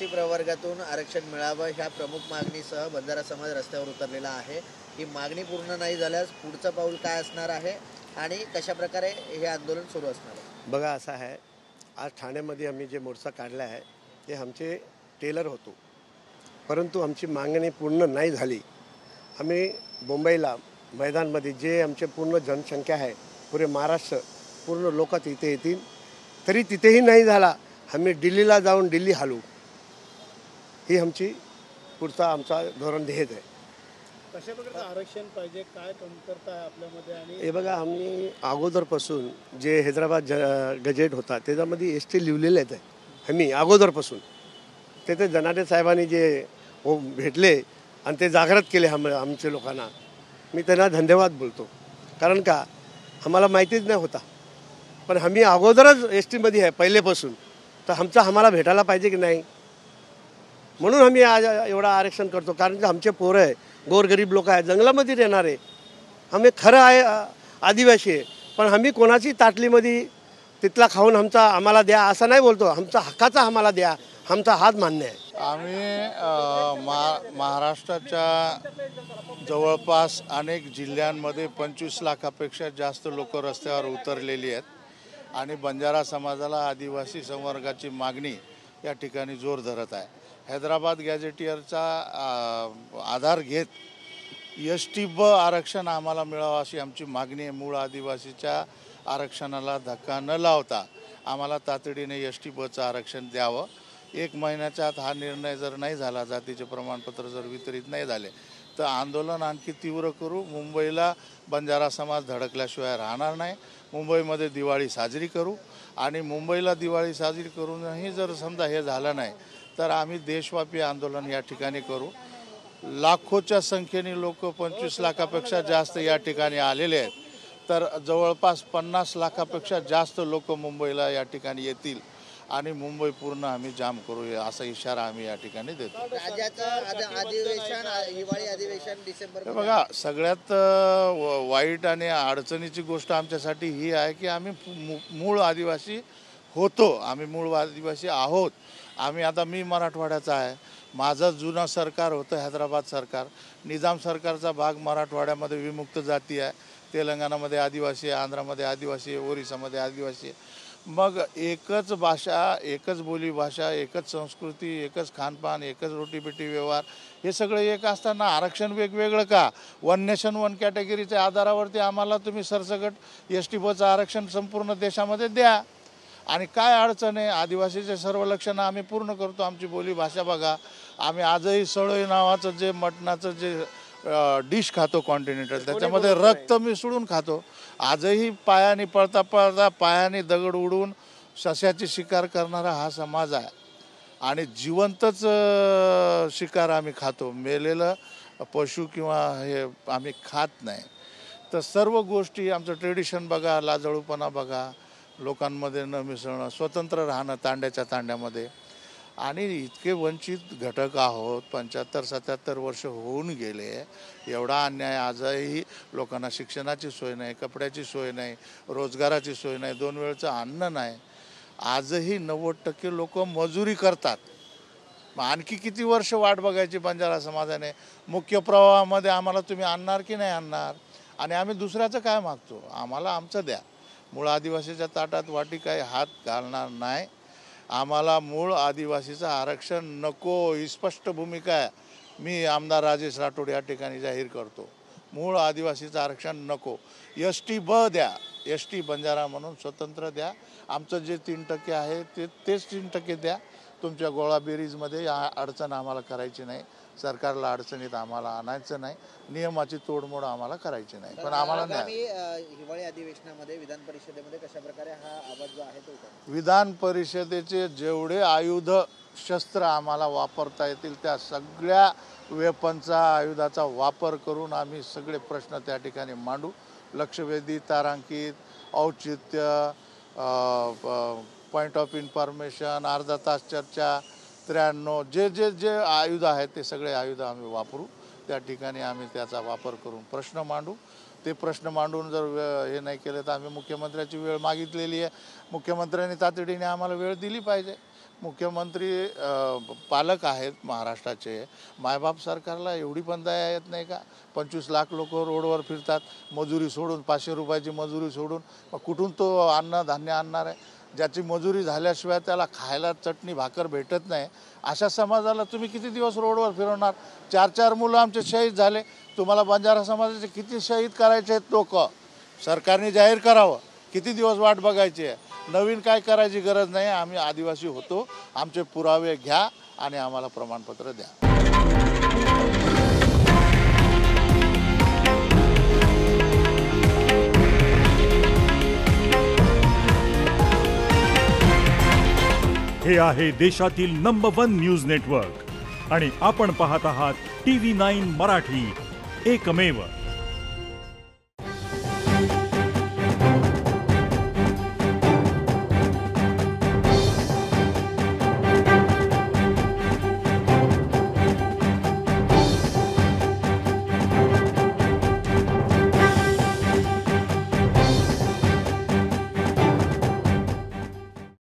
ST प्रवर्गातून आरक्षण मिळावं ह्या प्रमुख मागणीसह बंजारा समाज रस्त्यावर उतरलेला आहे। ही मागणी पूर्ण नाही झाल्यास पुढचं पाऊल काय असणार आहे आणि कशा प्रकारे हे आंदोलन सुरू असणार आहे? बघा असं आहे, आज ठाण्यामध्ये आम्ही जे मोर्चा काढला आहे ते आमचे टेलर होतो, परंतु आमची मागणी पूर्ण नाही झाली। आम्ही मुंबईला मैदानमध्ये जे आमचे पूर्ण जनसंख्या आहे, पुरे महाराष्ट्र पूर्ण लोक तिथे येतील, तरी तिथेही नाही झाला, आम्ही दिल्लीला जाऊन दिल्ली हलवू, ही आमची पुढचा आमचा धोरण ध्येय आहे। कशा प्रकारचं आरक्षण पाहिजे, काय कमतरता आहे आपल्यामध्ये? आणि हे बघा, आम्ही अगोदरपासून जे हैदराबाद गजेट होता त्याच्यामध्ये एस टी लिहिलेले आहेत, आम्ही अगोदरपासून तिथे जनार्दन साहेबांनी जे भेटले आणि ते जागृत केले आमच्या लोकांना, मी त्यांना धन्यवाद बोलतो। कारण का आम्हाला माहितीच नाही होता, पण आम्ही अगोदरच एस टीमध्ये आहे पहिलेपासून, तर आम्हाला भेटायला पाहिजे की नाही, म्हणून आम्ही आज एवढा आरक्षण करतो। कारण की आमचे पोरं आहे, गोरगरीब लोक आहे, जंगलामध्ये येणारे, आम्ही खरं आहे आदिवासी आहे, पण आम्ही कोणाची ताटलीमध्ये तिथला खाऊन आम्हाला द्या असं नाही बोलतो, आमचा हक्काचा आम्हाला द्या, आमचा हात मान्य आहे। आम्ही महाराष्ट्राच्या जवळपास अनेक जिल्ह्यांमध्ये 25 लाखापेक्षा जास्त लोक रस्त्यावर उतरलेली आहेत आणि बंजारा समाजाला आदिवासी संवर्गाची मागणी या ठिकाणी जोर धरत आहे। हैदराबाद गॅझेटियरचा आधार घेत एस.टी ब आरक्षण आम्हाला मिळावं अशी आमची मागणी आहे। मूळ आदिवासीच्या आरक्षणाला धक्का न लावता आम्हाला तातडीने एस.टी बचं आरक्षण द्यावं। 1 महिन्याच्या आत हा निर्णय जर नाही झाला, जातीचे प्रमाणपत्र जर वितरित नाही झाले, तर आंदोलन आणखी तीव्र करू। मुंबईला बंजारा समाज धडकल्याशिवाय राहणार नाही। मुंबईमध्ये दिवाळी साजरी करू आणि मुंबईला दिवाळी साजरी करूनही जर समजा हे झालं नाही, तर आम्ही देशव्यापी आंदोलन या ठिकाणी करू। लाखोच्या संख्येने लोक, 25 लाखापेक्षा जास्त या ठिकाणी आलेले आहेत, तर जवळपास 50 लाखापेक्षा जास्त लोक मुंबईला या ठिकाणी येतील आणि मुंबई पूर्ण आम्ही जाम करू, असा इशारा आम्ही या ठिकाणी देतो। अधिवेशन, हिवाळी अधिवेशन डिसेंबर। बघा, सगळ्यात वाईट आणि अडचणीची गोष्ट आमच्यासाठी ही आहे की आम्ही मूळ आदिवासी होतो, आम्ही मूळ आदिवासी आहोत। मी मराठवाड्याचा आहे, माझं जुनं सरकार होतं हैदराबाद सरकार, निजाम सरकारचा भाग मराठवाड्यामध्ये विमुक्त जाती आहे, तेलंगणामध्ये आदिवासी आहे, आंध्रामध्ये आदिवासी आहे, ओरिसामध्ये आदिवासी आहे। मग एकच भाषा, एकच बोलीभाषा, एकच संस्कृती, एकच खानपान, एकच रोटीपेटी व्यवहार, हे सगळं एक असताना आरक्षण वेगवेगळं का? 1 नेशन 1 कॅटेगरीच्या आधारावरती आम्हाला तुम्ही सरसकट एस टी बचं आरक्षण संपूर्ण देशामध्ये द्या। आणि काय अडचण आहे? आदिवासीचे सर्व लक्षणं आम्ही पूर्ण करतो। आमची बोलीभाषा बघा, आम्ही आजही सळई नावाचं जे मटणाचं जे डिश खातो कॉन्टिनेंटल, त्याच्यामध्ये रक्त मिसळून खातो। आजही पायाने पळता पळता पायाने दगड उडून सस्याची शिकार करणारा हा समाज आहे आणि जिवंतच शिकार आम्ही खातो, मेलेलं पशु किंवा हे आम्ही खात नाही। तर सर्व गोष्टी, आमचं ट्रेडिशन बघा, लाजाळूपणा बघा, लोकांमध्ये न मिसळणं, स्वतंत्र राहणं तांड्याच्या तांड्यामध्ये, आणि इतके वंचित घटक आहोत, 75-77 वर्ष होऊन गेले, एवढा अन्याय आजही लोकांना शिक्षणाची सोय नाही, कपड्याची सोय नाही, रोजगाराची सोय नाही, 2 वेळचं अन्न नाही। आजही 90% लोक मजुरी करतात। मग आणखी किती वर्ष वाट बघायची बंजारा समाजाने? मुख्य प्रवाहामध्ये आम्हाला तुम्ही आणणार की नाही आणणार? आणि आम्ही दुसऱ्याचं काय मागतो? आम्हाला आमचं द्या। मूळ आदिवासीच्या ताटात वाटी काही हात घालणार नाही। आम्हाला मूळ आदिवासीचं आरक्षण नको, ही स्पष्ट भूमिका आहे। मी आमदार राजेश राठोड या ठिकाणी जाहीर करतो, मूळ आदिवासीचं आरक्षण नको, एस.टी ब द्या, एस.टी बंजारा म्हणून स्वतंत्र द्या। आमचं जे 3% आहे तेच 3% द्या। तुमच्या गोळाबेरीजमध्ये अडचण आम्हाला करायची नाही, सरकारला अडचणीत आम्हाला आणायचं नाही, नियमाची तोडमोड आम्हाला करायची नाही, पण आम्हाला नाही। हिवाळी अधिवेशनामध्ये विधान परिषदेमध्ये कशा प्रकारे हा आवाज जो आहे तो विधान परिषदेचे जेवढे आयुध शस्त्र आम्हाला वापरता येतील त्या सगळ्या वेपनचा, आयुधाचा वापर करून आम्ही सगळे प्रश्न त्या ठिकाणी मांडू। लक्षवेधी, तारांकित, औचित्य, पॉईंट ऑफ इन्फॉर्मेशन, अर्धा तास चर्चा, 93, जे आयुध आहेत ते सगळे आयुध आम्ही वापरू। त्या ठिकाणी आम्ही त्याचा वापर करून प्रश्न मांडू। ते प्रश्न मांडून जर हे नाही केलं तर आम्ही मुख्यमंत्र्याची वेळ मागितलेली आहे, मुख्यमंत्र्यांनी तातडीने आम्हाला वेळ दिली पाहिजे। मुख्यमंत्री पालक आहेत महाराष्ट्राचे. मायबाप सरकारला एवढी पण दया येत नाही का? 25 लाख लोक रोडवर फिरतात मजुरी सोडून, 500 रुपयाची मजुरी सोडून. मग कुठून तो अन्नधान्य आणणार आहे? ज्याची मजुरी झाल्याशिवाय त्याला खायला चटणी भाकर भेटत नाही, अशा समाजाला तुम्ही किती दिवस रोडवर फिरवणार? 4-4 मुलं आमचे शहीद झाले. तुम्हाला बंजारा समाजाचे किती शहीद करायचे आहेत लोक? सरकारने जाहीर करावं. किती दिवस वाट बघायची आहे? नवीन काय करायची गरज नाही. आम्ही आदिवासी होतो, आमचे पुरावे घ्या आणि आम्हाला प्रमाणपत्र द्या. हे आहे देशातील नंबर 1 न्यूज नेटवर्क आणि आपण पाहत आहात TV9 मराठी, एकमेव.